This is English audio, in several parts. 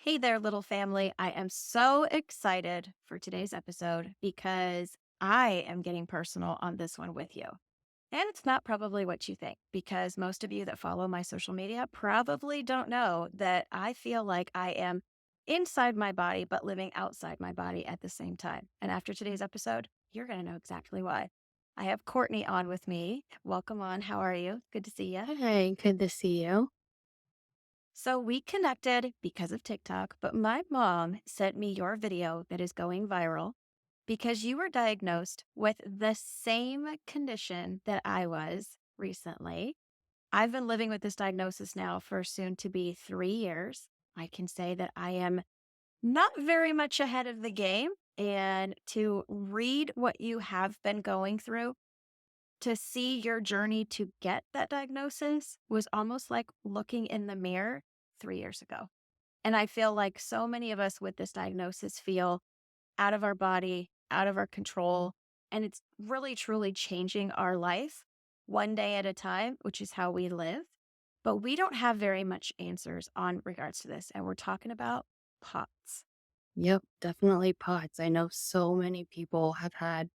Hey there, little family. I am so excited for today's episode because I am getting personal on this one with you. And it's not probably what you think, because most of you that follow my social media probably don't know that I feel like I am inside my body, but living outside my body at the same time. And after today's episode, you're going to know exactly why. I have Courtney on with me. Welcome on. How are you? Good to see you. Hi, good to see you. So we connected because of TikTok, but my mom sent me your video that is going viral because you were diagnosed with the same condition that I was recently. I've been living with this diagnosis now for soon to be 3 years. I can say that I am not very much ahead of the game. And to read what you have been going through, to see your journey to get that diagnosis was almost like looking in the mirror 3 years ago. And I feel like so many of us with this diagnosis feel out of our body, out of our control. And it's really, truly changing our life one day at a time, which is how we live. But we don't have very much answers on regards to this. And we're talking about POTS. Yep, definitely POTS. I know so many people have had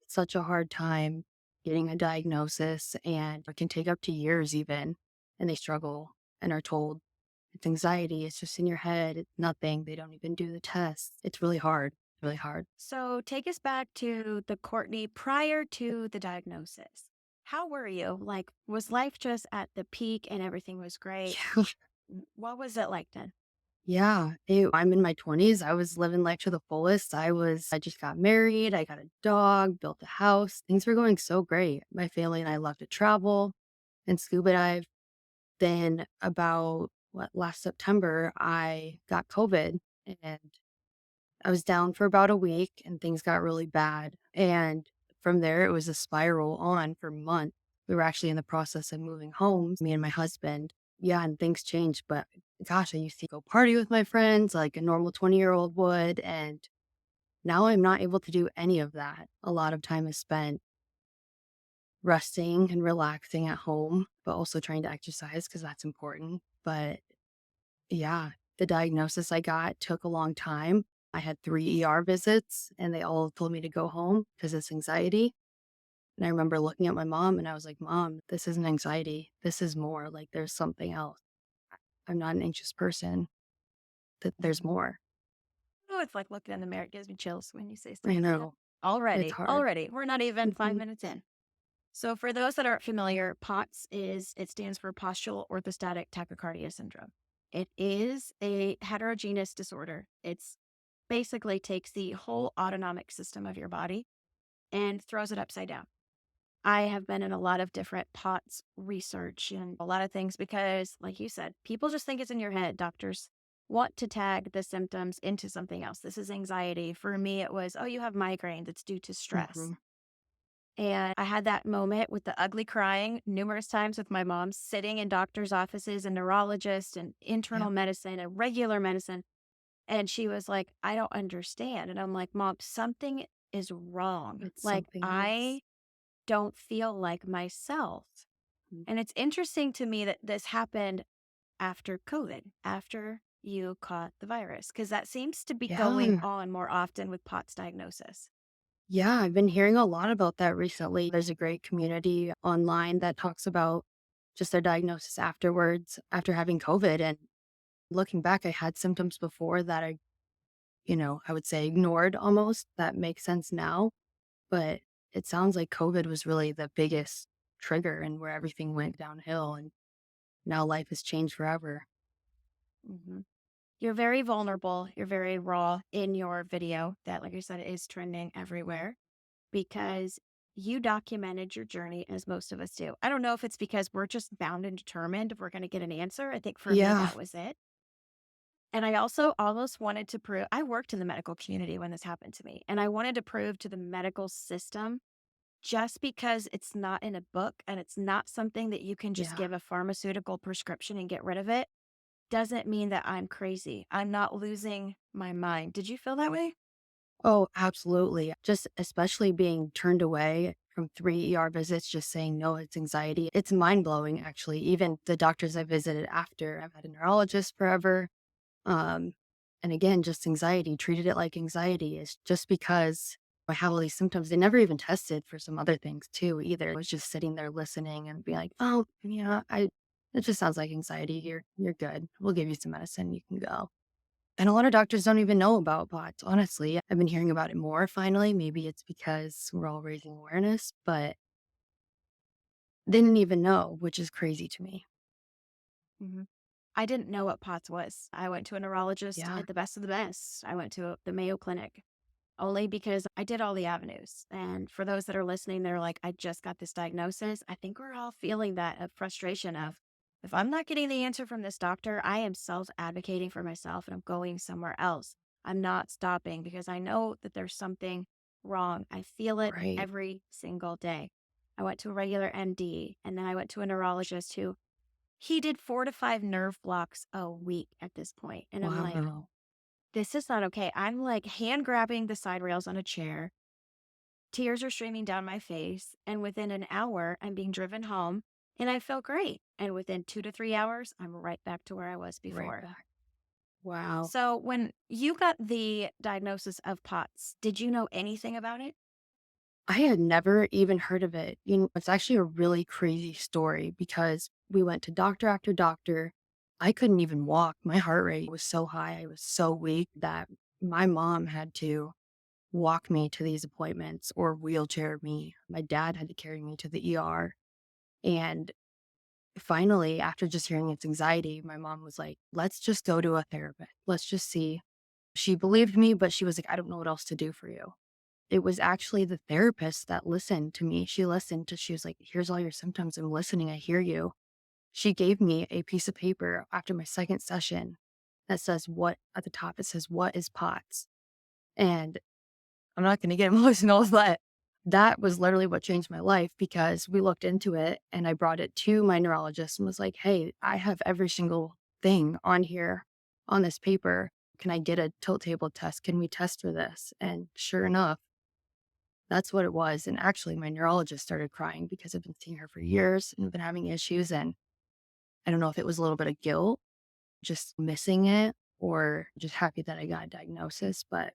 such a hard time getting a diagnosis, and it can take up to years even, and they struggle and are told it's anxiety, it's just in your head, it's nothing. They don't even do the tests. It's really hard, really hard. So take us back to the Courtney prior to the diagnosis. How were you? Like, was life just at the peak and everything was great? What was it like then? Yeah, I'm in my 20s. I was living life to the fullest. I just got married. I got a dog, built a house. Things were going so great. My family and I love to travel and scuba dive. Then about last September, I got COVID and I was down for about a week and things got really bad. And from there, it was a spiral on for months. We were actually in the process of moving homes, me and my husband. Yeah, and things changed. But gosh, I used to go party with my friends like a normal 20-year-old would. And now I'm not able to do any of that. A lot of time is spent resting and relaxing at home, but also trying to exercise because that's important. But yeah, the diagnosis I got took a long time. I had 3 ER visits and they all told me to go home because it's anxiety. And I remember looking at my mom and I was like, "Mom, this isn't anxiety. This is more. Like there's something else. I'm not an anxious person. That there's Mhm. more." Oh, it's like looking in the mirror. It gives me chills when you say stuff I like that. know. It's hard. Already. We're not even five Mhm. minutes in. So, for those that aren't familiar, POTS it stands for Postural Orthostatic Tachycardia Syndrome. It is a heterogeneous disorder. It's basically takes the whole autonomic system of your body and throws it upside down. I have been in a lot of different POTS research and a lot of things because, like you said, people just think it's in your head. Doctors want to tag the symptoms into something else. This is anxiety. For me, it was, oh, you have migraine that's due to stress. Mhm. And I had that moment with the ugly crying numerous times with my mom sitting in doctor's offices and neurologists and internal Yep. medicine and regular medicine. And she was like, I don't understand. And I'm like, Mom, something is wrong. It's Like, something else. I don't feel like myself. Mm. And it's interesting to me that this happened after COVID, after you caught the virus, because that seems to be going Yeah. on more often with POTS diagnosis. Yeah, I've been hearing a lot about that recently. There's a great community online that talks about just their diagnosis afterwards after having COVID. And looking back, I had symptoms before that I would say ignored almost. That makes sense now. But it sounds like COVID was really the biggest trigger and where everything went downhill. And now life has changed forever. hmm You're very vulnerable. You're very raw in your video that, like I said, is trending everywhere because you documented your journey as most of us do. I don't know if it's because we're just bound and determined if we're going to get an answer. I think for me, Yeah. that was it. And I also almost wanted to prove, I worked in the medical community when this happened to me, and I wanted to prove to the medical system just because it's not in a book and it's not something that you can just Yeah. give a pharmaceutical prescription and get rid of it, doesn't mean that I'm crazy. I'm not losing my mind. Did you feel that way? Oh, absolutely. Just especially being turned away from 3 ER visits, just saying, no, it's anxiety. It's mind blowing, actually. Even the doctors I visited after, I've had a neurologist forever. And again, just anxiety, treated it like anxiety is just because I have all these symptoms. They never even tested for some other things too either. I was just sitting there listening and be like, oh, yeah, it just sounds like anxiety. You're good. We'll give you some medicine. You can go. And a lot of doctors don't even know about POTS, honestly. I've been hearing about it more finally. Maybe it's because we're all raising awareness, but they didn't even know, which is crazy to me. Mhm. I didn't know what POTS was. I went to a neurologist Yeah, at the best of the best. I went to the Mayo Clinic only because I did all the avenues. And for those that are listening, they're like, I just got this diagnosis. I think we're all feeling that of frustration of, if I'm not getting the answer from this doctor, I am self advocating for myself and I'm going somewhere else. I'm not stopping because I know that there's something wrong. I feel it right. every single day. I went to a regular MD and then I went to a neurologist who he did 4 to 5 nerve blocks a week at this point. And I'm like, Wow. this is not okay. I'm like hand grabbing the side rails on a chair. Tears are streaming down my face. And within an hour, I'm being driven home and I feel great. And within 2 to 3 hours, I'm right back to where I was Right before. back. Wow. So when you got the diagnosis of POTS, did you know anything about it? I had never even heard of it. It's actually a really crazy story because we went to doctor after doctor. I couldn't even walk. My heart rate was so high. I was so weak that my mom had to walk me to these appointments or wheelchair me. My dad had to carry me to the ER. And finally, after just hearing it's anxiety, my mom was like, let's just go to a therapist. Let's just see. She believed me, but she was like, I don't know what else to do for you. It was actually the therapist that listened to me. She was like, here's all your symptoms. I'm listening. I hear you. She gave me a piece of paper after my second session that says what at the top, it says, what is POTS? And I'm not going to get emotional, but that was literally what changed my life because we looked into it and I brought it to my neurologist and was like, hey, I have every single thing on here on this paper. Can I get a tilt table test? Can we test for this? And sure enough, that's what it was. And actually, my neurologist started crying because I've been seeing her for years and been having issues. And I don't know if it was a little bit of guilt, just missing it, or just happy that I got a diagnosis. But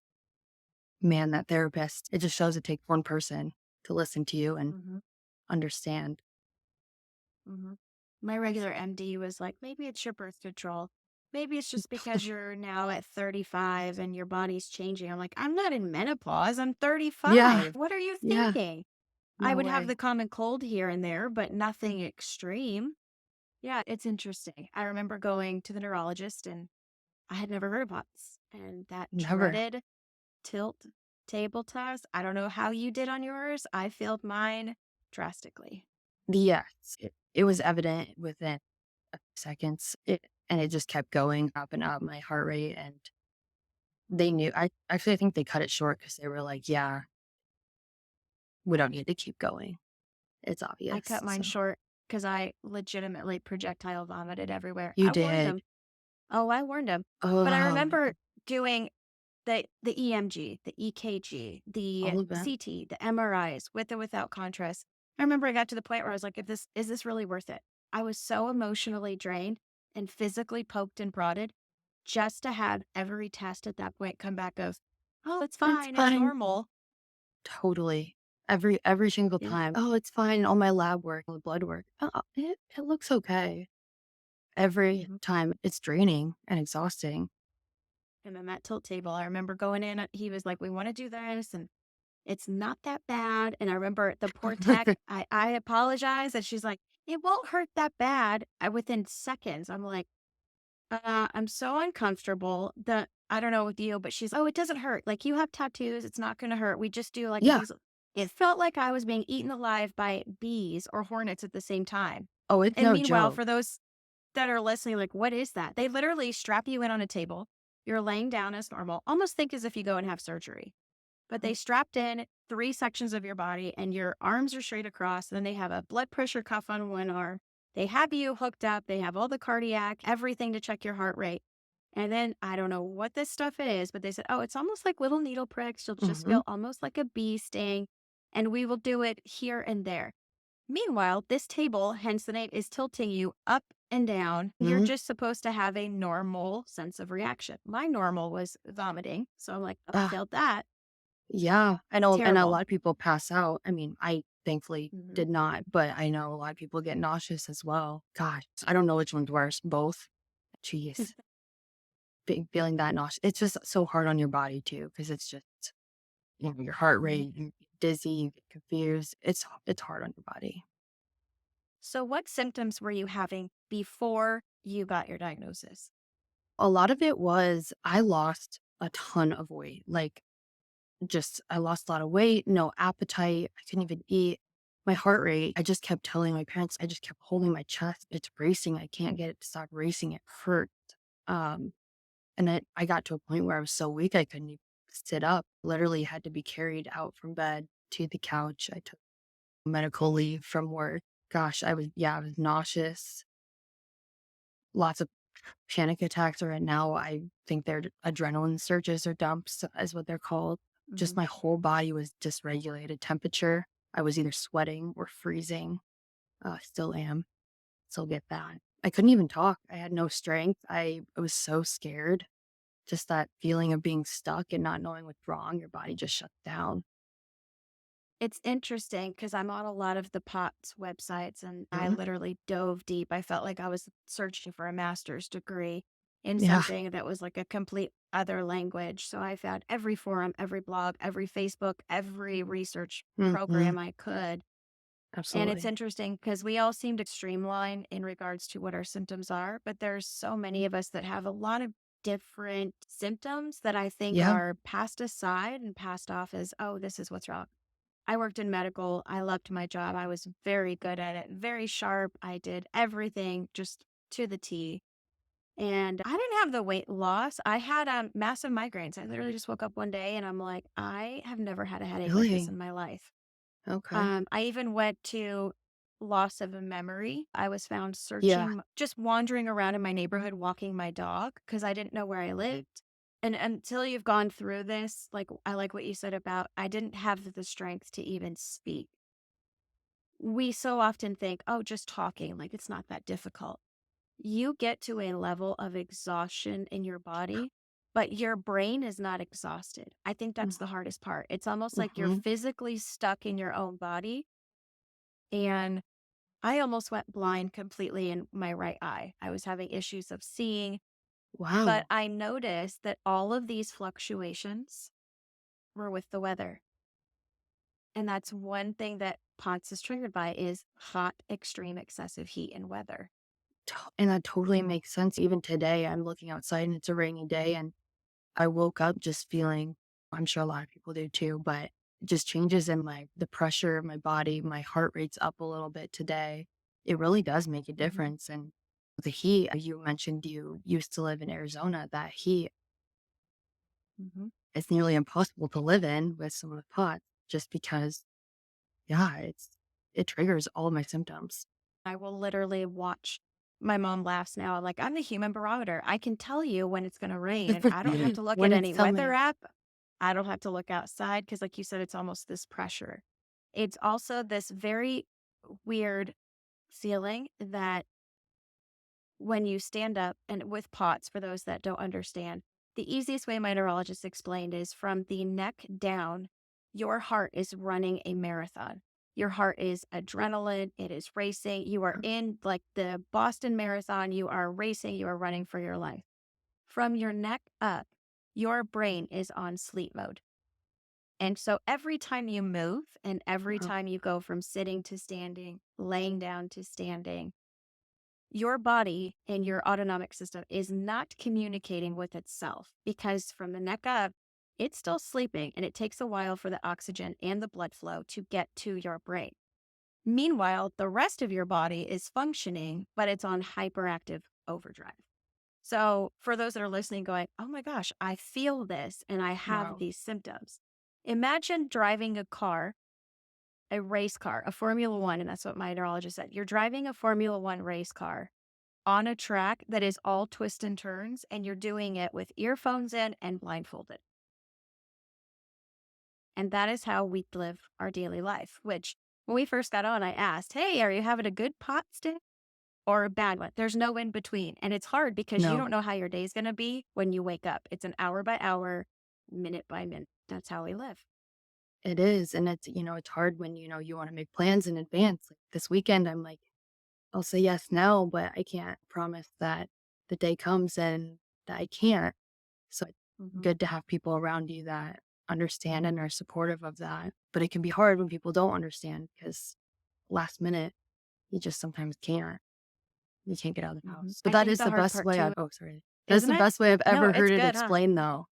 man, that therapist, it just shows it takes one person to listen to you and Hmm. understand. Hmm. My regular MD was like, maybe it's your birth control. Maybe it's just because you're now at 35 and your body's changing. I'm like, I'm not in menopause. I'm Yeah. 35. What are you Yeah. thinking? I No would have way. the common cold here and there, but nothing extreme. Yeah, it's interesting. I remember going to the neurologist and I had never heard of POTS and that Never. dreaded tilt table test. I don't know how you did on yours. I failed mine drastically. Yes. It was evident within seconds. And it just kept going up and up, my heart rate. And they Mhm. knew, I think they cut it short because they were like, yeah, we don't need to keep going. It's I obvious. cut mine So short because I legitimately projectile vomited everywhere. you I warned did. him. Oh, I warned him. But I Oh, remember doing the EMG, the EKG, the all of that. CT, the MRIs with or without contrast. I remember I got to the point where I was like, if this is this really worth it? I was so emotionally drained and physically poked and prodded just to have every test at that point come back of, oh, it's It's fine, it's fine. normal. Totally. Every single Yeah. time. Oh, it's fine. All my lab work, all the blood work. It looks okay. Every Mhm. time it's draining and exhausting. And then that tilt table, I remember going in, he was like, we want to do this. And it's not that bad. And I remember the poor tech, I apologize. And she's like, it won't hurt that bad. Within seconds, I'm like, I'm so uncomfortable that I don't know with you, but she's, oh, it doesn't hurt. Like you have tattoos. It's not going to hurt. We just do like a Yeah. piece of, it felt like I was being eaten alive by bees or hornets at the same time. Oh, it's And no meanwhile, joke. for those that are listening, like, what is that? They literally strap you in on a table. You're laying down as normal, almost think as if you go and have surgery. But they strapped in three sections of your body and your arms are straight across. And then they have a blood pressure cuff on one arm. They have you hooked up. They have all the cardiac, everything to check your heart rate. And then I don't know what this stuff is, but they said, oh, it's almost like little needle pricks. You'll just Mhm. feel almost like a bee sting. And we will do it here and there. Meanwhile, this table, hence the name, is tilting you up and down. You're Mhm. just supposed to have a normal sense of reaction. My normal was vomiting. So I'm like, oh, I Ah, failed that. yeah. I know, and a Terrible. lot of people pass out. I mean, I thankfully Hmm. did not, but I know a lot of people get nauseous as well. Gosh, I don't know which one's worse. Both. Jeez. Feeling that nauseous. It's just so hard on your body too, because it's just, your heart Mhm. rate, you get dizzy, you get confused. It's hard on your body. So, what symptoms were you having before you got your diagnosis? A lot of it was I lost a ton of weight. Like, just I lost a lot of weight, no appetite. I couldn't even eat. My heart rate, I just kept telling my parents, I just kept holding my chest. It's racing. I can't get it to stop racing. It hurt. Um, I got to a point where I was so weak I couldn't even sit up. Literally had to be carried out from bed to the couch. I took medical leave from work. Gosh, I was nauseous. Lots of panic attacks, or now I think they're adrenaline surges or dumps is what they're called. Just Hmm. my whole body was dysregulated. Temperature, I was either sweating or freezing. Still am. Still get that. I couldn't even talk. I had no strength. I was so scared. Just that feeling of being stuck and not knowing what's wrong. Your body just shuts down. It's interesting because I'm on a lot of the POTS websites and I Mhm. literally dove deep. I felt like I was searching for a master's degree in Yeah. something that was like a complete other language. So I found every forum, every blog, every Facebook, every research Hmm. program I could. And it's Absolutely. interesting because we all seem to streamline in regards to what our symptoms are, but there's so many of us that have a lot of different symptoms that I think Yeah. are passed aside and passed off as, oh, this is what's wrong. I worked in medical. I loved my job. I was very good at it, very sharp. I did everything just to the T. And I didn't have the weight loss. I had massive migraines. I literally just woke up one day and I'm like, I have never had a headache like this Really? in my life. Okay. I even went to loss of a memory. I was found Yeah. searching, just wandering around in my neighborhood, walking my dog because I didn't know where I lived. And until you've gone through this, like I like what you said about I didn't have the strength to even speak. We so often think, oh, just talking, like it's not that difficult. You get to a level of exhaustion in your body, but your brain is not exhausted. I think that's the hardest part. It's almost like you're Mm-hmm. physically stuck in your own body. And I almost went blind completely in my right eye. I was having issues of seeing, but Wow. I noticed that all of these fluctuations were with the weather. And that's one thing that POTS is triggered by is hot, extreme, excessive heat and weather. And that totally makes sense. Even today, I'm looking outside and it's a rainy day, and I woke up just feeling, I'm sure a lot of people do too, but just changes in the pressure of my body. My heart rate's up a little bit today. It really does make a Hmm. difference. And the heat, you mentioned you used to live in Arizona, that heat Hmm. is nearly impossible to live in with some of the pots just because, yeah, it triggers all of my symptoms. I will literally watch. My mom laughs now. Like, I'm the human barometer. I can tell you when it's going to rain, and I don't have to look When at it's any weather coming. app. I don't have to look outside because, like you said, it's almost this pressure. It's also this very weird feeling that when you stand up and with POTS, for those that don't understand, the easiest way my neurologist explained is from the neck down, your heart is running a marathon. Your heart is adrenaline, it is racing. You are in like the Boston Marathon, you are racing, you are running for your life. From your neck up, your brain is on sleep mode. And so every time you move and every Oh, time you go from sitting to standing, laying down to standing, your body and your autonomic system is not communicating with itself because from the neck up, it's still sleeping and it takes a while for the oxygen and the blood flow to get to your brain. Meanwhile, the rest of your body is functioning, but it's on hyperactive overdrive. So, for those that are listening, going, oh my gosh, I feel this and I have wow. these symptoms. Imagine driving a car, a race car, a Formula One, and that's what my neurologist said. You're driving a Formula One race car on a track that is all twists and turns, and you're doing it with earphones in and blindfolded. And that is how we live our daily life, which when we first got on, I asked, hey, are you having a good pot stick? or a bad one. There's no in between. And it's hard because you No, don't know how your day's going to be when you wake up. It's an hour by hour, minute by minute. That's how we live. it is. And it's hard when, you want to make plans in advance. Like this weekend, I'm like, I'll say yes now, but I can't promise that the day comes and that I can't. So it's Hmm. good to have people around you that understand and are supportive of that. But it can be hard when people don't understand because last minute, you just sometimes can't. You can't get out of the Hmm. house. But I that think is the the hard best part way too, oh, sorry. That's isn't the it? best way I've No, ever it's heard it good, huh? explained though.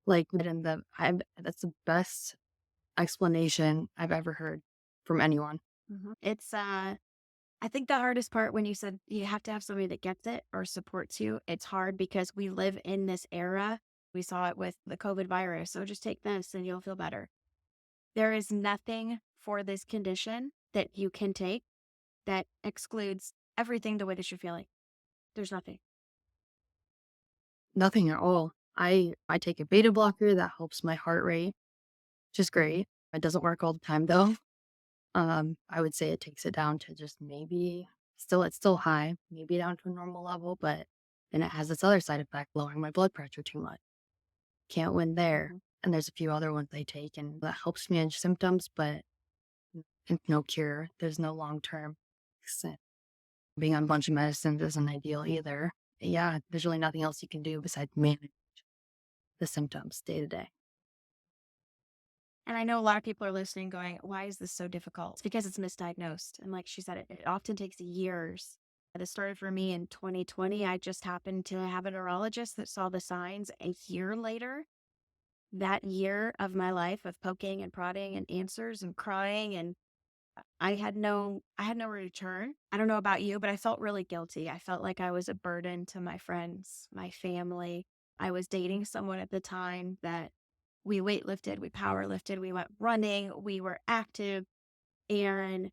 Like, that's the best explanation I've ever heard from anyone. It's I think the hardest part when you said you have to have somebody that gets it or supports you, it's hard because we live in this era. We saw it with the COVID virus. So just take this and you'll feel better. There is nothing for this condition that you can take that excludes everything the way that you're feeling. There's nothing. Nothing at all. I take a beta blocker that helps my heart rate, which is great. It doesn't work all the time though. I would say it takes it down to just maybe it's still high, maybe down to a normal level, but then it has this other side effect, lowering my blood pressure too much. Can't win there. Hmm. And there's a few other ones I take and that helps manage symptoms, but no cure. There's no long term. Being on a bunch of medicines isn't ideal either. Yeah, there's really nothing else you can do besides manage the symptoms day to day. And I know a lot of people are listening going, why is this so difficult? It's because it's misdiagnosed. And like she said, it often takes years. This started for me in 2020. I just happened to have a neurologist that saw the signs a year later. That year of my life of poking and prodding and answers and crying, and I had no return. I don't know about you, but I felt really guilty. I felt like I was a burden to my friends, my family. I was dating someone at the time that we weightlifted, we power lifted, we went running, we were active, and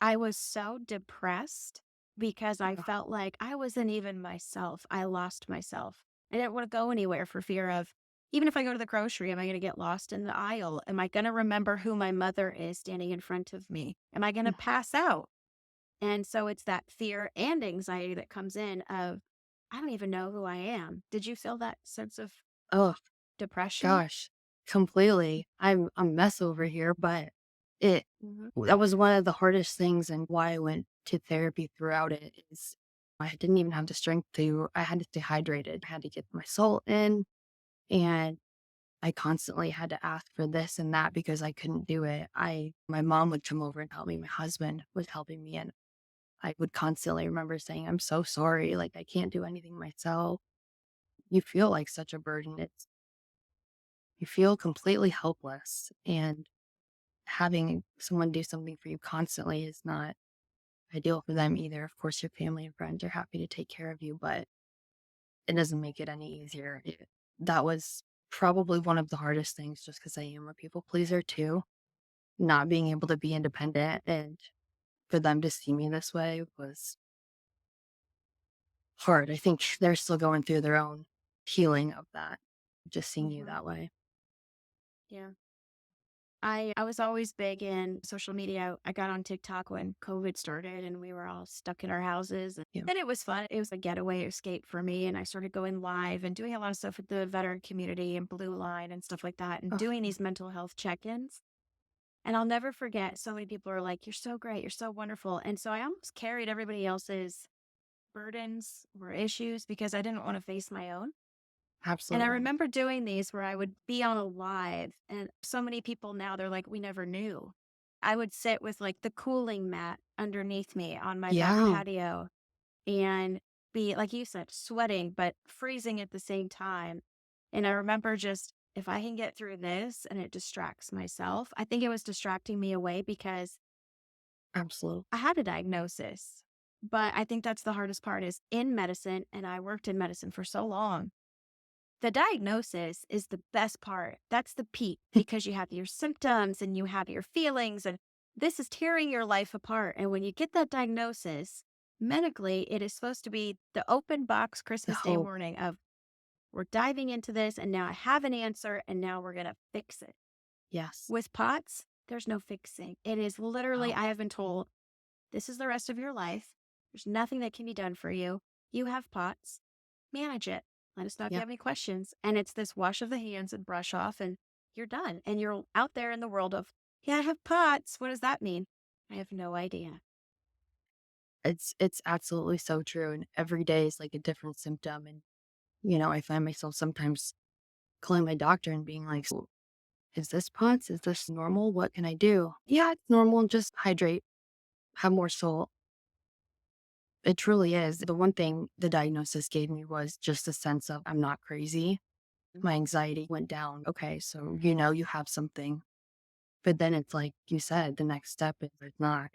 I was so depressed because I Ugh, felt like I wasn't even myself. I lost myself. I didn't want to go anywhere for fear of, even if I go to the grocery, am I going to get lost in the aisle? Am I going to remember who my mother is standing in front of me? Am I going to mm, pass out? And so it's that fear and anxiety that comes in of, I don't even know who I am. Did you feel that sense of oh depression? gosh, completely. I'm a mess over here, but it Hmm. that was one of the hardest things and why I went to therapy throughout it is I didn't even have the strength I had to stay hydrated. I had to get my salt in and I constantly had to ask for this and that because I couldn't do it. My mom would come over and help me. My husband was helping me and I would constantly remember saying, I'm so sorry. Like I can't do anything myself. You feel like such a burden. You feel completely helpless and having someone do something for you constantly is not ideal for them either. Of course, your family and friends are happy to take care of you, but it doesn't make it any easier. That was probably one of the hardest things just because I am a people pleaser too. Not being able to be independent and for them to see me this way was hard. I think they're still going through their own healing of that, just seeing you Hmm. that way. Yeah. I was always big in social media. I got on TikTok when COVID started and we were all stuck in our houses. Yeah. And it was fun. It was a getaway escape for me. And I started going live and doing a lot of stuff with the veteran community and Blue Line and stuff like that and Oh, doing these mental health check ins. And I'll never forget, so many people are like, you're so great. You're so wonderful. And so I almost carried everybody else's burdens or issues because I didn't want to face my own. And I absolutely. remember doing these where I would be on a live, and so many people now, they're like, we never knew. I would sit with like the cooling mat underneath me on my back Yeah, patio and be, like you said, sweating, but freezing at the same time. And I remember just, if I can get through this and it distracts myself, I think it was distracting me away because absolutely. I had a diagnosis. But I think that's the hardest part is in medicine. And I worked in medicine for so long. The diagnosis is the best part. That's the peak because you have your symptoms and you have your feelings, and this is tearing your life apart. And when you get that diagnosis, medically, it is supposed to be the open box The Christmas Day hope. morning of we're diving into this, and now I have an answer, and now we're going to fix it. Yes. With POTS, there's no fixing. It is literally, No. I have been told, this is the rest of your life. There's nothing that can be done for you. You have POTS, manage it. Let us know if you Yeah. have any questions. And it's this wash of the hands and brush off, and you're done. And you're out there in the world of, yeah, I have POTS. What does that mean? I have no idea. It's absolutely so true, and every day is like a different symptom, and, I find myself sometimes calling my doctor and being like, "So, is this POTS? Is this normal? What can I do?" "Yeah, it's normal, just hydrate, have more salt." It truly is. The one thing the diagnosis gave me was just a sense of I'm not crazy. My anxiety went down. Okay, so you have something. But then it's like you said, the next step is it's not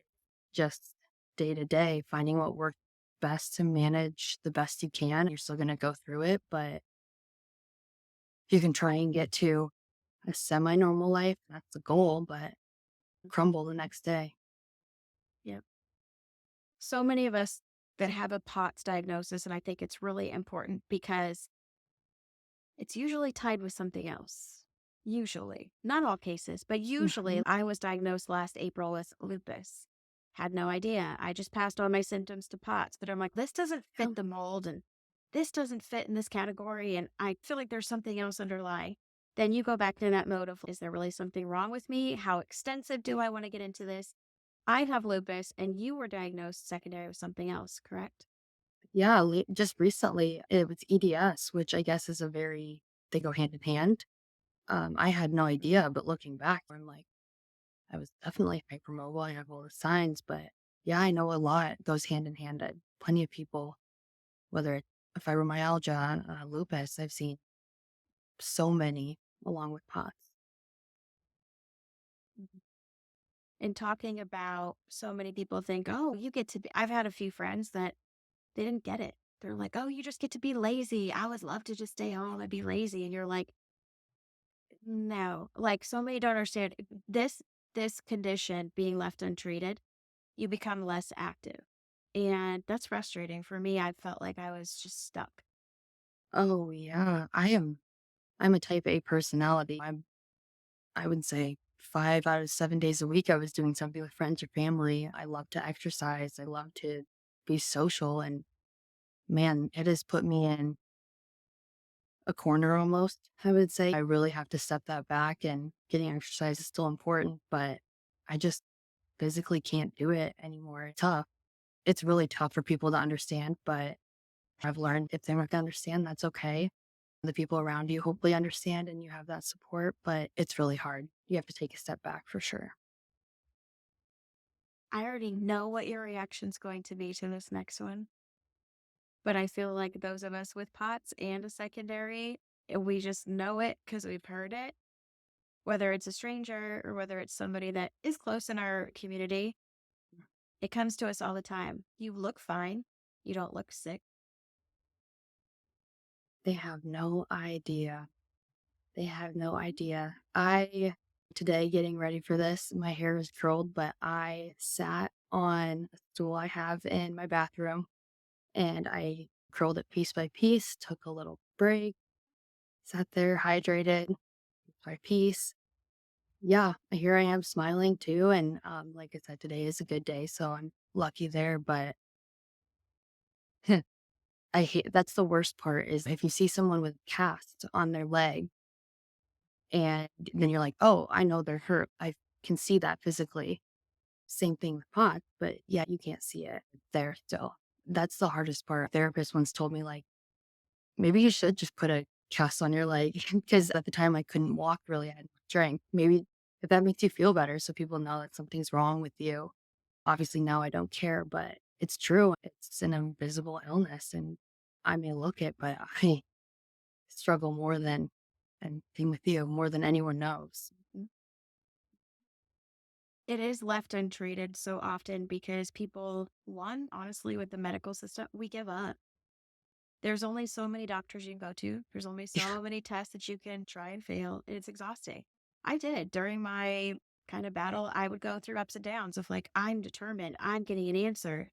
just day to day, finding what works best to manage the best you can. You're still going to go through it, but you can try and get to a semi normal life. That's the goal, but crumble the next day. Yep. So many of us that have a POTS diagnosis, and I think it's really important because it's usually tied with something else. Usually, not all cases, but usually Mhm. I was diagnosed last April with lupus. Had no idea. I just passed all my symptoms to POTS, but I'm like, this doesn't Yeah. fit the mold and this doesn't fit in this category. And I feel like there's something else underlying. Then you go back to that mode of, is there really something wrong with me? How extensive do I want to get into this? I have lupus and you were diagnosed secondary with something else, correct? Yeah, just recently it was EDS, which I guess is they go hand in hand. I had no idea, but looking back, I'm like, I was definitely hypermobile. I have all the signs, but yeah, I know a lot goes hand in hand. Plenty of people, whether it's fibromyalgia, lupus, I've seen so many along with POTS. And talking about so many people think, oh, you get to be, I've had a few friends that they didn't get it. They're like, oh, you just get to be lazy. I would love to just stay home and be lazy. And you're like, no, like so many don't understand this condition being left untreated, you become less active. And that's frustrating for me. I felt like I was just stuck. Oh yeah, I'm a type A personality. I would say 5 out of 7 days a week I was doing something with friends or family. I love to exercise. I love to be social, and man, it has put me in a corner almost, I would say. I really have to step that back, and getting exercise is still important, but I just physically can't do it anymore. It's tough. It's really tough for people to understand, but I've learned if they're not going to understand, that's okay. The people around you hopefully understand and you have that support, but it's really hard. You have to take a step back for sure. I already know what your reaction's going to be to this next one. But I feel like those of us with POTS and a secondary, we just know it because we've heard it, whether it's a stranger or whether it's somebody that is close in our community. It comes to us all the time. You look fine. You don't look sick. They have no idea. They have no idea. Today, getting ready for this, my hair is curled, but I sat on a stool I have in my bathroom and I curled it piece by piece, took a little break, sat there, hydrated piece by piece. Yeah, here I am smiling too. And like I said, today is a good day. So I'm lucky there. But I hate that's the worst part is if you see someone with cast on their leg and then you're like, oh, I know they're hurt. I can see that physically. Same thing with POTS, but yeah, you can't see it there still. That's the hardest part. Therapist once told me, like, maybe you should just put a cast on your leg because at the time I couldn't walk really. I had no strength. Maybe if that makes you feel better so people know that something's wrong with you. Obviously, now I don't care, but it's true. It's an invisible illness and I may look it, but I struggle more than anything with you, more than anyone knows. Mhm. It is left untreated so often because people, one, honestly, with the medical system, we give up. There's only so many doctors you can go to. There's only so many tests that you can try and fail. And it's exhausting. I did during my kind of battle. I would go through ups and downs of like, I'm determined, I'm getting an answer.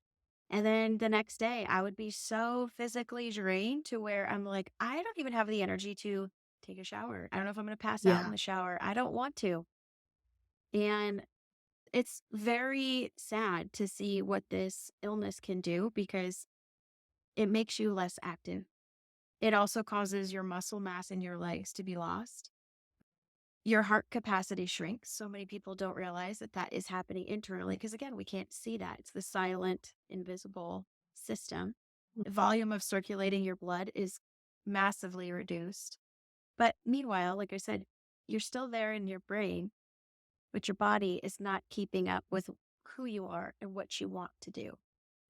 And then the next day, I would be so physically drained to where I'm like, I don't even have the energy to take a shower. I don't know if I'm going to pass out in Yeah. the shower. I don't want to. And It's very sad to see what this illness can do because it makes you less active. It also causes your muscle mass in your legs to be lost. Your heart capacity shrinks. So many people don't realize that that is happening internally because, again, we can't see that. It's the silent, invisible system. The volume of circulating your blood is massively reduced. But meanwhile, like I said, you're still there in your brain, but your body is not keeping up with who you are and what you want to do.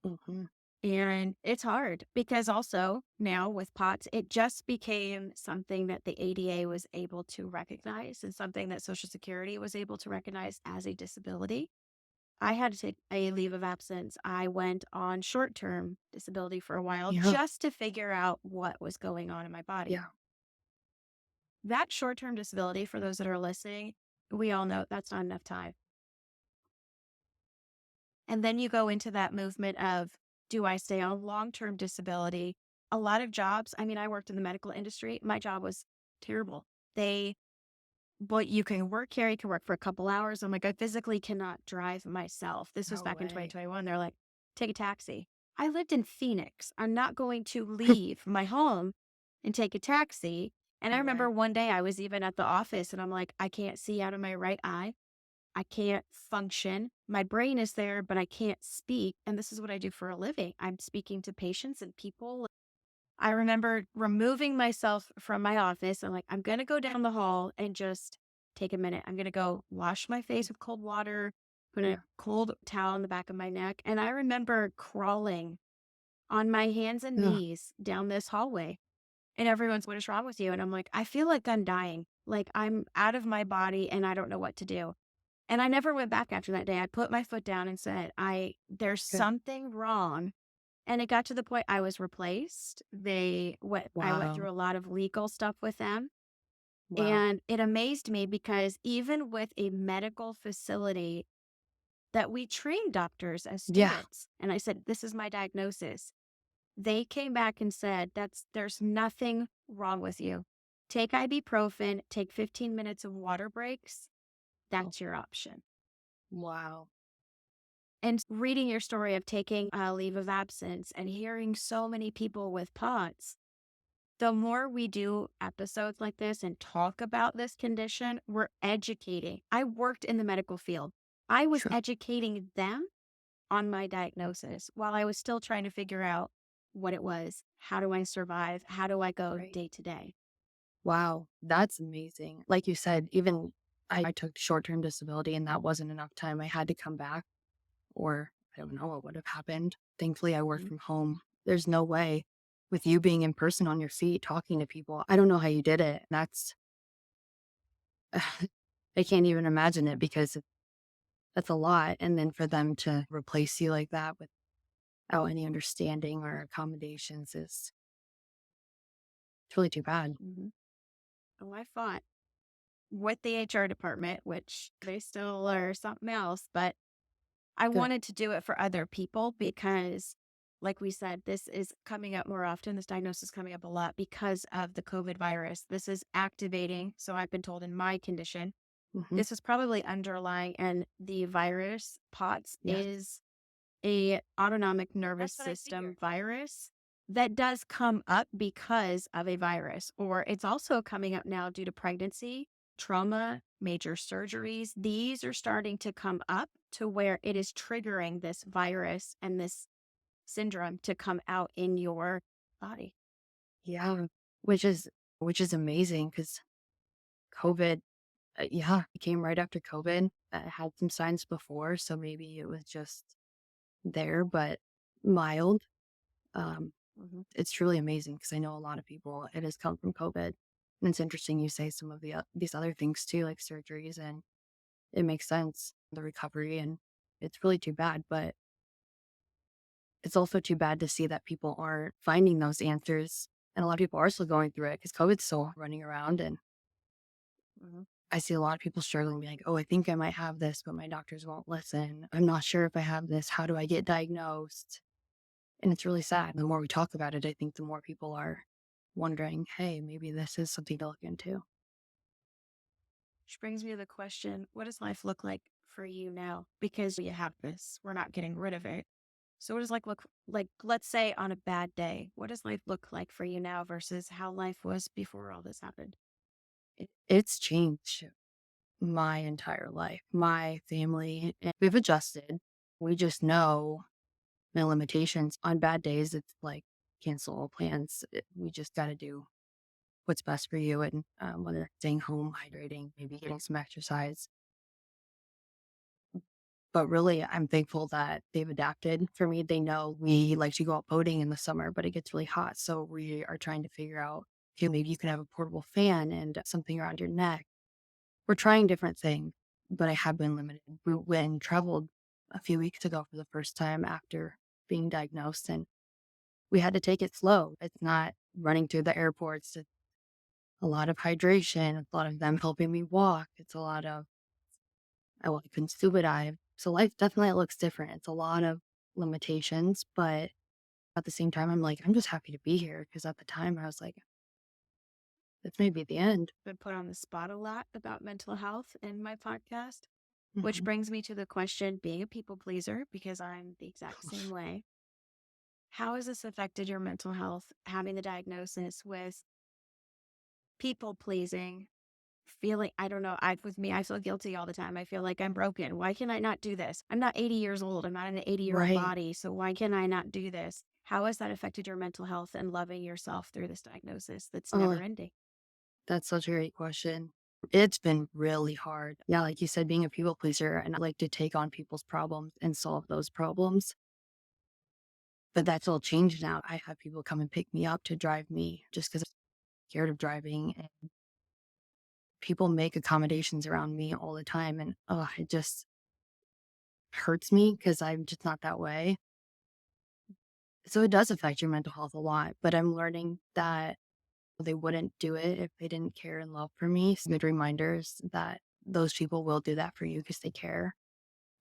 Mhm. And it's hard because also now with POTS, it just became something that the ADA was able to recognize and something that Social Security was able to recognize as a disability. I had to take a leave of absence. I went on short term disability for a while Yeah. just to figure out what was going on in my body. Yeah. That short term disability, for those that are listening, we all know that's not enough time. And then you go into that movement of, do I stay on long term disability? A lot of jobs, I mean, I worked in the medical industry. My job was terrible. But you can work here, you can work for a couple hours. I'm like, I physically cannot drive myself. This was No back in way. 2021. They're like, take a taxi. I lived in Phoenix. I'm not going to leave my home and take a taxi. And I remember Right. one day I was even at the office and I'm like, I can't see out of my right eye. I can't function. My brain is there, but I can't speak. And this is what I do for a living. I'm speaking to patients and people. I remember removing myself from my office. I'm like, I'm going to go down the hall and just take a minute. I'm going to go wash my face with cold water, put a Yeah. cold towel on the back of my neck. And I remember crawling on my hands and Ugh. knees down this hallway. And everyone's, what is wrong with you? And I'm like, I feel like I'm dying. Like I'm out of my body and I don't know what to do. And I never went back after that day. I put my foot down and said, there's Good. something wrong. And it got to the point I was replaced. I went Wow. through a lot of legal stuff with them. Wow. And it amazed me because even with a medical facility that we train doctors as Yeah. students, and I said, this is my diagnosis. They came back and said, there's nothing wrong with you. Take ibuprofen, take 15 minutes of water breaks. Oh, That's your option. wow. And reading your story of taking a leave of absence and hearing so many people with POTS, the more we do episodes like this and talk about this condition, we're educating. I worked in the medical field. I was Sure. educating them on my diagnosis while I was still trying to figure out what it was. How do I survive? How do I go Right. day to day? Wow. That's amazing. Like you said, even I took short-term disability and that wasn't enough time. I had to come back or I don't know what would have happened. Thankfully, I work Mhm. from home. There's no way with you being in person on your feet, talking to people. I don't know how you did it. That's, I can't even imagine it because that's a lot. And then for them to replace you like that without any understanding or accommodations is it's really too bad. Mhm. Oh, I fought with the HR department, which they still are something else, but I Good. wanted to do it for other people because, like we said, this is coming up more often. This diagnosis is coming up a lot because of the COVID virus. This is activating. So I've been told in my condition, Hmm. this is probably underlying, and the virus, POTS, Yes. is a autonomic nervous That's what I system figured. virus that does come up because of a virus, or it's also coming up now due to pregnancy, trauma, major surgeries. These are starting to come up to where it is triggering this virus and this syndrome to come out in your body. Yeah. Which is which is amazing because COVID, yeah, it came right after COVID. I had some signs before, so maybe it was just there, but mild. Um, Mhm. it's truly amazing because I know a lot of people, it has come from COVID. And it's interesting you say some of these other things too, like surgeries, and it makes sense, the recovery, and it's really too bad. But it's also too bad to see that people aren't finding those answers. And a lot of people are still going through it because COVID's still running around. And Mhm. I see a lot of people struggling, be like, oh, I think I might have this, but my doctors won't listen. I'm not sure if I have this. How do I get diagnosed? And it's really sad. The more we talk about it, I think the more people are wondering, hey, maybe this is something to look into. Which brings me to the question, what does life look like for you now? Because you have this, we're not getting rid of it. So what does life look like, let's say on a bad day, what does life look like for you now versus how life was before all this happened? It's changed my entire life, my family, and we've adjusted. We just know my limitations. On bad days, it's like cancel all plans. We just got to do what's best for you. And whether it's staying home, hydrating, maybe getting some exercise. But really, I'm thankful that they've adapted. For me, they know we like to go out boating in the summer, but it gets really hot. So we are trying to figure out, okay, maybe you can have a portable fan and something around your neck. We're trying different things, but I have been limited. We went and traveled a few weeks ago for the first time after being diagnosed, and we had to take it slow. It's not running through the airports. It's a lot of hydration. It's a lot of them helping me walk. It's a lot of, well, I couldn't scuba dive. So life definitely looks different. It's a lot of limitations, but at the same time, I'm like, I'm just happy to be here because at the time I was like, this may be the end. Been put on the spot a lot about mental health in my podcast, which Mhm. brings me to the question, being a people pleaser, because I'm the exact same way. How has this affected your mental health, having the diagnosis with people pleasing, feeling, I don't know, with me, I feel guilty all the time. I feel like I'm broken. Why can I not do this? I'm not 80 years old. I'm not in an 80-year-old Right. body. So why can I not do this? How has that affected your mental health and loving yourself through this diagnosis that's Oh, never ending? that's such a great question. It's been really hard. Yeah, like you said, being a people pleaser, and I like to take on people's problems and solve those problems. But that's all changed now. I have people come and pick me up to drive me just because I'm scared of driving. And people make accommodations around me all the time. And oh, it just hurts me because I'm just not that way. So it does affect your mental health a lot. But I'm learning that they wouldn't do it if they didn't care and love for me. Some good reminders that those people will do that for you because they care.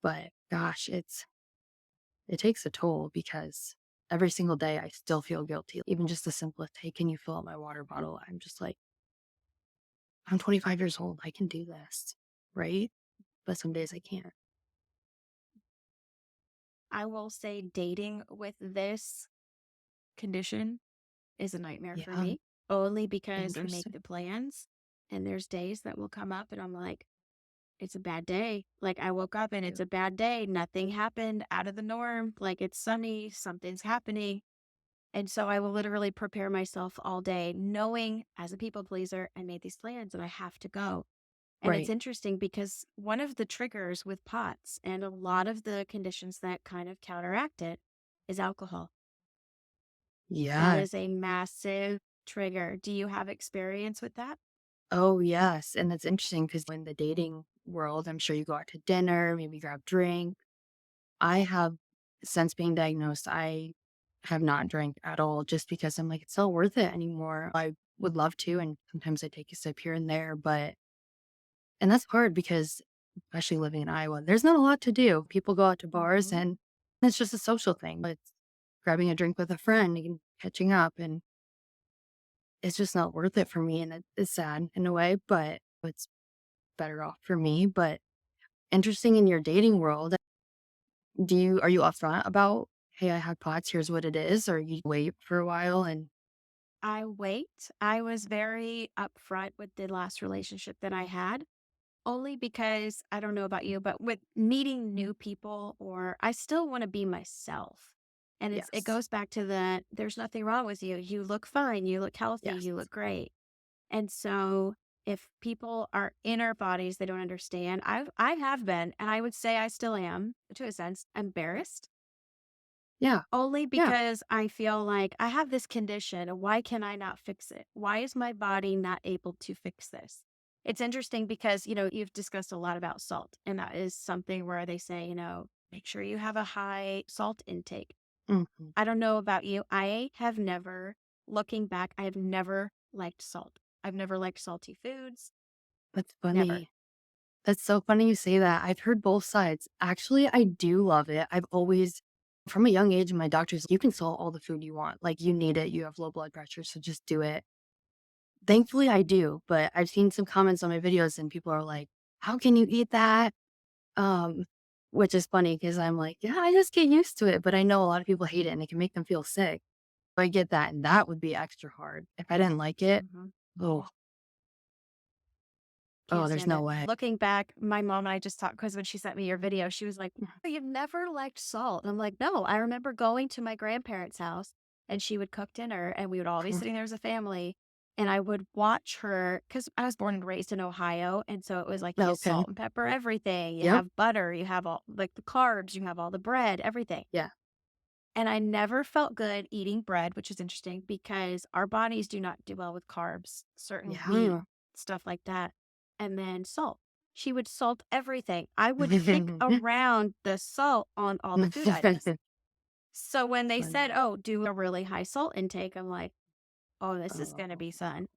But gosh, it takes a toll because every single day I still feel guilty. Even just the simplest, hey, can you fill up my water bottle? I'm just like, I'm 25 years old. I can do this. Right. But some days I can't. I will say dating with this condition is a nightmare for Yeah. me, only because I make Interesting. the plans and there's days that will come up and I'm like, it's a bad day. Like I woke up and Yeah. it's a bad day. Nothing happened out of the norm. Like it's sunny, something's happening. And so I will literally prepare myself all day, knowing as a people pleaser, I made these plans and I have to go. And it's Right. interesting because one of the triggers with POTS and a lot of the conditions that kind of counteract it is alcohol. That Yeah. is a massive trigger. Do you have experience with that? Oh, yes. And that's interesting because in the dating world, I'm sure you go out to dinner, maybe grab drink. I have, since being diagnosed, I have not drank at all just because I'm like, it's not worth it anymore. I would love to. And sometimes I take a sip here and there, but, and that's hard because, especially living in Iowa, there's not a lot to do. People go out to bars Hmm. and it's just a social thing. It's grabbing a drink with a friend and catching up. And it's just not worth it for me. And it's sad in a way, but it's better off for me. But interesting in your dating world, are you upfront about, "Hey, I had POTS, here's what it is," or you wait for a while and I wait. I was very upfront with the last relationship that I had, only because I don't know about you, but with meeting new people, or I still want to be myself. And it yes, goes back to the there's nothing wrong with you. You look fine, you look healthy, yes, you look great. And so if people are in our bodies, they don't understand. I have been, and I would say I still am, to a sense, embarrassed. yeah, Only yeah, because I feel like I have this condition. Why can I not fix it? Why is my body not able to fix this? It's interesting because, you've discussed a lot about salt, and that is something where they say, make sure you have a high salt intake. mhm, I don't know about you. I have never, looking back, I have never liked salt. I've never liked salty foods. that's Never. funny. That's so funny you say that. I've heard both sides. Actually, I do love it. I've always from a young age, my doctor's, "You can salt all the food you want, like, you need it, you have low blood pressure, so just do it." Thankfully, I do, but I've seen some comments on my videos and people are like, "How can you eat that?" Um, which is funny because I'm like, yeah, I just get used to it. But I know a lot of people hate it and it can make them feel sick. I get that. And that would be extra hard. If I didn't like it, Mhm. oh, Can't there's stand no it. way. Looking back, my mom and I just talked because when she sent me your video, she was like, Mm. "Oh, you've never liked salt." And I'm like, "No, I remember going to my grandparents' house and she would cook dinner and we would all be sitting there as a family. And I would watch her because I was born and raised in Ohio. And so it was like you Okay. salt and pepper everything. You Yep. have butter, you have all like the carbs, you have all the bread, everything. Yeah. And I never felt good eating bread, which is interesting because our bodies do not do well with carbs, certain wheat, Yeah. stuff like that. And then salt. She would salt everything. I would pick around the salt on all the food items. So when they said, Funny. "Oh, do a really high salt intake," I'm like, "Oh, this is going to Oh. be fun."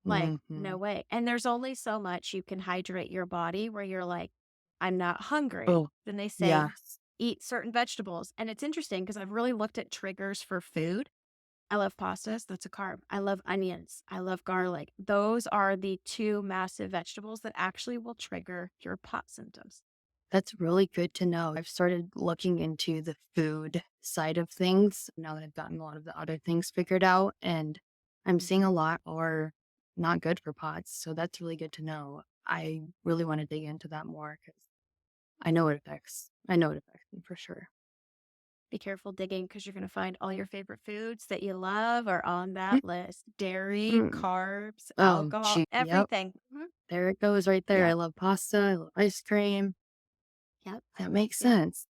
Like, no Mhm. way. And there's only so much you can hydrate your body where you're like, "I'm not hungry." Oh, Then they say, yes. eat certain vegetables. And it's interesting because I've really looked at triggers for food. I love pastas. That's a carb. I love onions. I love garlic. Those are the two massive vegetables that actually will trigger your pot symptoms. That's really good to know. I've started looking into the food side of things now that I've gotten a lot of the other things figured out, and I'm seeing Mhm. a lot are not good for POTS. So that's really good to know. I really want to dig into that more because I know it affects me for sure. Be careful digging because you're going to find all your favorite foods that you love are on Mm, that list: dairy, mm. carbs, Oh, alcohol, gee, yep. everything. Mhm. There it goes right there. I Yep. love pasta. I love ice cream. Yep. That makes Yep. sense.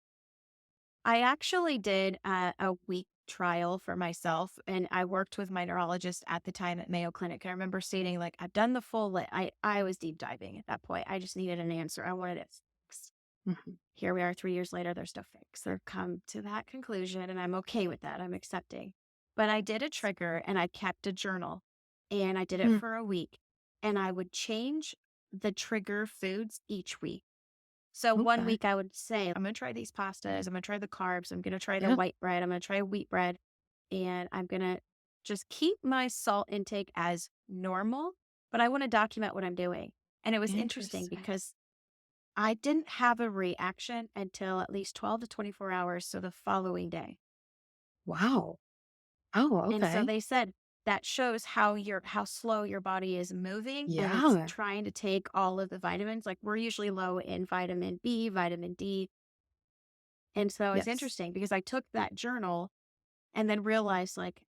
I actually did a week trial for myself, and I worked with my neurologist at the time at Mayo Clinic. I remember stating, like, I've done the full lit. I was deep diving at that point. I just needed an answer. I wanted it fixed. Mhm. Here we are 3 years later, there's no fix. They've come to that conclusion, and I'm okay with that. I'm accepting. But I did a trigger and I kept a journal and I did it Mm, for a week. And I would change the trigger foods each week. So one okay. week I would say, I'm going to try these pastas. I'm going to try the carbs. I'm going to try the Yeah. white bread. I'm going to try wheat bread. And I'm going to just keep my salt intake as normal, but I want to document what I'm doing. And it was interesting Interesting. because I didn't have a reaction until at least 12 to 24 hours. So the following day. Wow. Oh, And so okay. they said that shows how slow your body is moving and it's Yeah. trying to take all of the vitamins. Like we're usually low in vitamin B, vitamin D. And so it's Yes. interesting because I took that journal and then realized like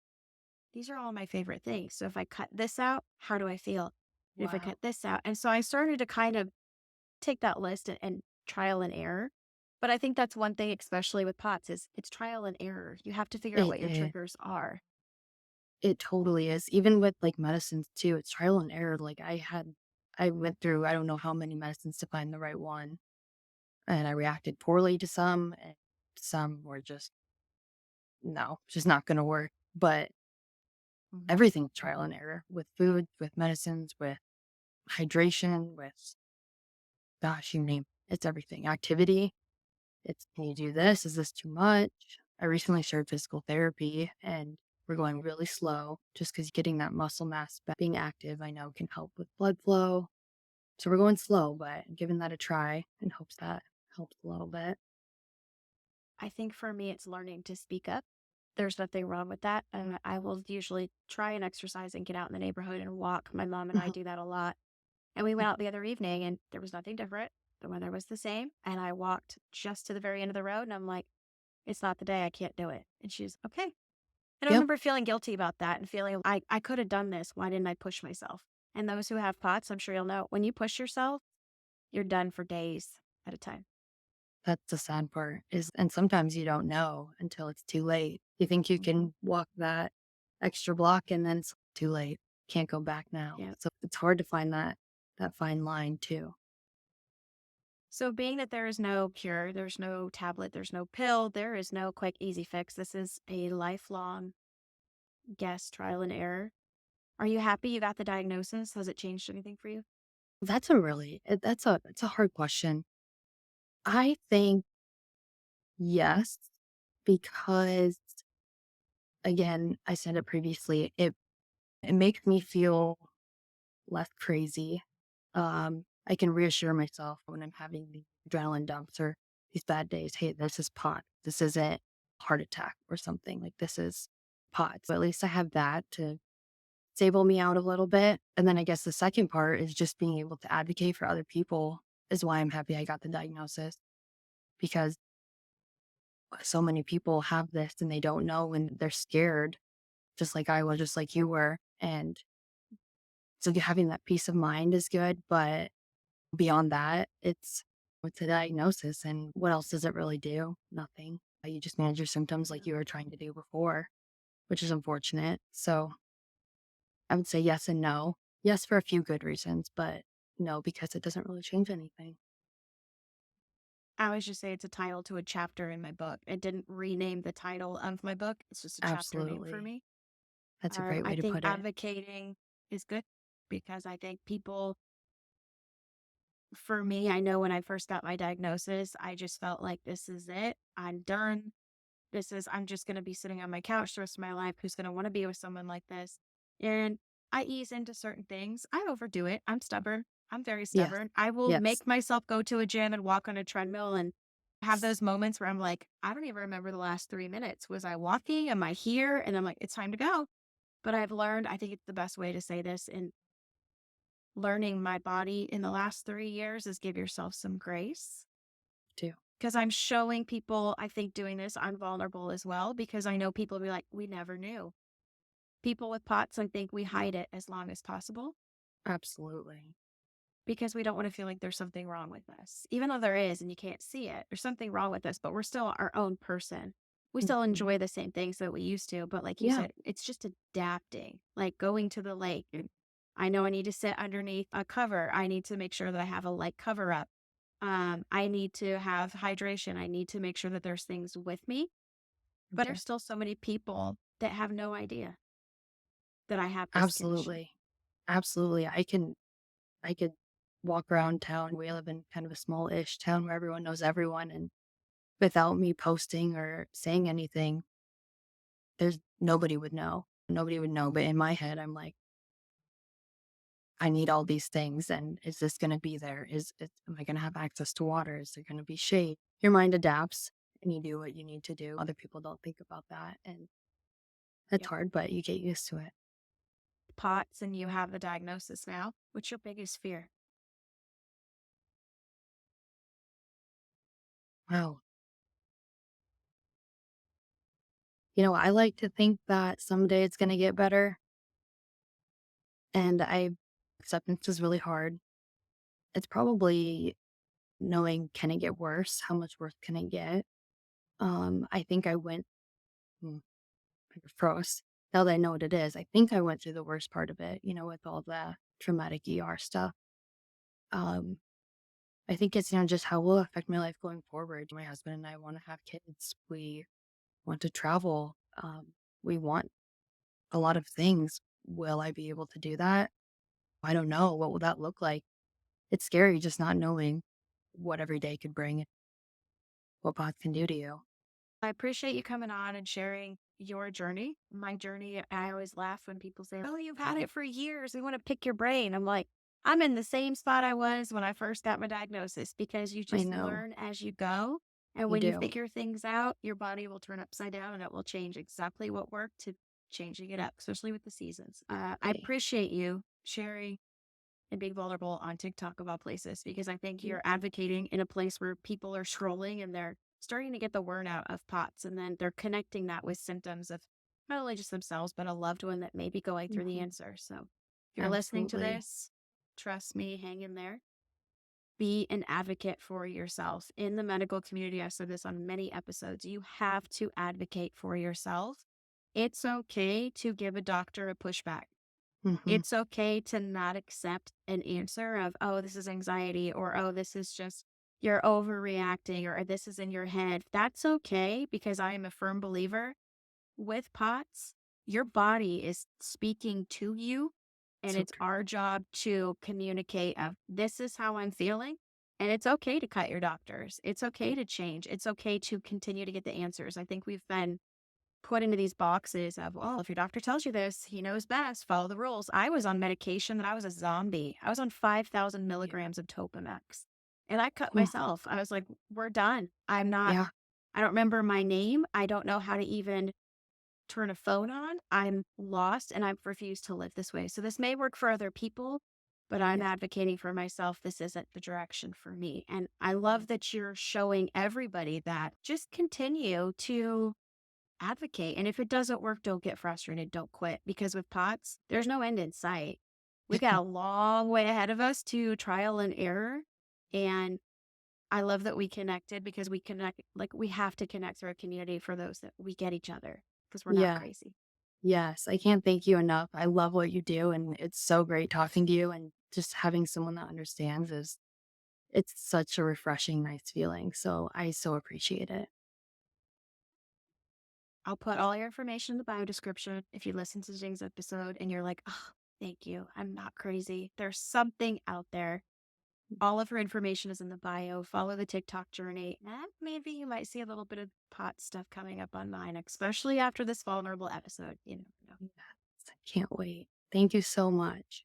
these are all my favorite things. So if I cut this out, how do I feel? And if I Wow. cut this out. And so I started to kind of take that list and trial and error. But I think that's one thing, especially with POTS, is it's trial and error. You have to figure out It, what your it triggers are. it totally is. Even with like medicines too, it's trial and error. I went through I don't know how many medicines to find the right one, and I reacted poorly to some, and some were just no, just not going to work. But Mhm. everything's trial and error with food, with medicines, with hydration, with gosh, you name it. It's everything. Activity. It's can you do this? Is this too much? I recently started physical therapy and we're going really slow just because getting that muscle mass back, being active, I know can help with blood flow. So we're going slow, but giving that a try in hopes that helps a little bit. I think for me, it's learning to speak up. There's nothing wrong with that. And I will usually try and exercise and get out in the neighborhood and walk. My mom and I Mhm. do that a lot. And we went out the other evening and there was nothing different. The weather was the same. And I walked just to the very end of the road and I'm like, it's not the day. I can't do it. And she's okay. And I Yep, remember feeling guilty about that and feeling I could have done this. Why didn't I push myself? And those who have POTS, I'm sure you'll know, when you push yourself, you're done for days at a time. that's the sad part is and sometimes you don't know until it's too late. You think you Mhm. can walk that extra block and then it's too late. Can't go back now. Yeah. So it's hard to find that fine line too. So, being that there is no cure, there's no tablet, there's no pill, there is no quick, easy fix. This is a lifelong guess, trial and error. Are you happy you got the diagnosis? Has it changed anything for you? That's a hard question. I think yes, because again, I said it previously, it makes me feel less crazy. I can reassure myself when I'm having the adrenaline dumps or these bad days. Hey, this is pot. This isn't heart attack or something. Like this is pot. So at least I have that to stable me out a little bit. And then I guess the second part is just being able to advocate for other people is why I'm happy I got the diagnosis because so many people have this and they don't know and they're scared, just like I was, just like you were. And so having that peace of mind is good. But beyond that, it's a diagnosis. And what else does it really do? Nothing. You just manage your symptoms like you were trying to do before, which is unfortunate. So I would say yes and no. Yes, for a few good reasons, but no, because it doesn't really change anything. I always just say it's a title to a chapter in my book. It didn't rename the title of my book. It's just a chapter name for Absolutely. me. That's a great I way to think put it. advocating is good because I think people, for me, I know when I first got my diagnosis, I just felt like this is it. I'm done. I'm just going to be sitting on my couch the rest of my life. Who's going to want to be with someone like this? And I ease into certain things. I overdo it. I'm stubborn. I'm very Yes. stubborn. I will Yes. make myself go to a gym and walk on a treadmill and have those moments where I'm like, I don't even remember the last 3 minutes. Was I walking? Am I here? And I'm like, it's time to go. But I've learned, I think it's the best way to say this in learning my body in the last 3 years is give yourself some grace Too. because I'm showing people, I think doing this, I'm vulnerable as well because I know people will be like, we never knew. People with POTS, I think we hide it as long as possible Absolutely. because we don't want to feel like there's something wrong with us. Even though there is and you can't see it, there's something wrong with us, but we're still our own person. We still Mhm. enjoy the same things that we used to. But like you Yeah. said, it's just adapting, like going to the lake. And I know I need to sit underneath a cover. I need to make sure that I have a light cover up. I need to have hydration. I need to make sure that there's things with me. But Okay. there's still so many people that have no idea that I have this condition. Absolutely. Absolutely. I could walk around town. We live in kind of a small-ish town where everyone knows everyone, and without me posting or saying anything, there's nobody would know. Nobody would know, but in my head, I'm like, I need all these things, and is this gonna be there? Am I gonna have access to water? Is there gonna be shade? Your mind adapts, and you do what you need to do. Other people don't think about that, and it's Yep. hard, but you get used to it. POTS and you have the diagnosis now. What's your biggest fear? Wow. I like to think that someday it's gonna get better, and I acceptance is really hard. It's probably knowing, can it get worse? How much worse can it get? I think I went hmm, I froze. Now that I know what it is, I think I went through the worst part of it, with all the traumatic ER stuff. Um, I think it's, just how will it affect my life going forward. My husband and I want to have kids. We want to travel. We want a lot of things. Will I be able to do that? I don't know. What will that look like? It's scary just not knowing what every day could bring, what God can do to you. I appreciate you coming on and sharing your journey. My journey, I always laugh when people say, oh, you've had it for years. We want to pick your brain. I'm like, I'm in the same spot I was when I first got my diagnosis because you I just know. learn as you go. And You when you do. figure things out, your body will turn upside down and it will change exactly what worked to changing it up, especially with the seasons. I Hey, appreciate you sharing and being vulnerable on TikTok of all places because I think yeah, you're advocating in a place where people are scrolling and they're starting to get the word out of POTS and then they're connecting that with symptoms of not only just themselves but a loved one that may be going through the mhm, answer. So if you're listening to absolutely. this, trust me, hang in there. Be an advocate for yourself. In the medical community, I've said this on many episodes, you have to advocate for yourself. It's okay to give a doctor a pushback. Mhm, It's okay to not accept an answer of, oh, this is anxiety, or oh, this is just you're overreacting, or this is in your head. That's okay because I am a firm believer with POTS, your body is speaking to you, and so it's true. our job to communicate of this is how I'm feeling. And it's okay to cut your doctors. It's okay to change. It's okay to continue to get the answers. I think we've been put into these boxes of, well, if your doctor tells you this, he knows best, follow the rules. I was on medication that I was a zombie. I was on 5,000 Yeah. milligrams of Topamax and I cut Mm. myself. I was like, we're done. I'm not, Yeah. I don't remember my name. I don't know how to even turn a phone on. I'm lost and I've refused to live this way. So this may work for other people, but I'm Yeah. advocating for myself. This isn't the direction for me. And I love that you're showing everybody that just continue to advocate. And if it doesn't work, don't get frustrated. Don't quit because with POTS, there's no end in sight. We got a long way ahead of us to trial and error. And I love that we connected because we connect, like we have to connect through a community for those that we get each other because we're not Yeah. crazy. Yes, I can't thank you enough. I love what you do, and it's so great talking to you, and just having someone that understands is it's such a refreshing, nice feeling. So I so appreciate it. I'll put all your information in the bio description if you listen to today's episode and you're like, oh, thank you. I'm not crazy. There's something out there. All of her information is in the bio. Follow the TikTok journey. And maybe you might see a little bit of pot stuff coming up on mine, especially after this vulnerable episode. You never know. Yes, I can't wait. Thank you so much.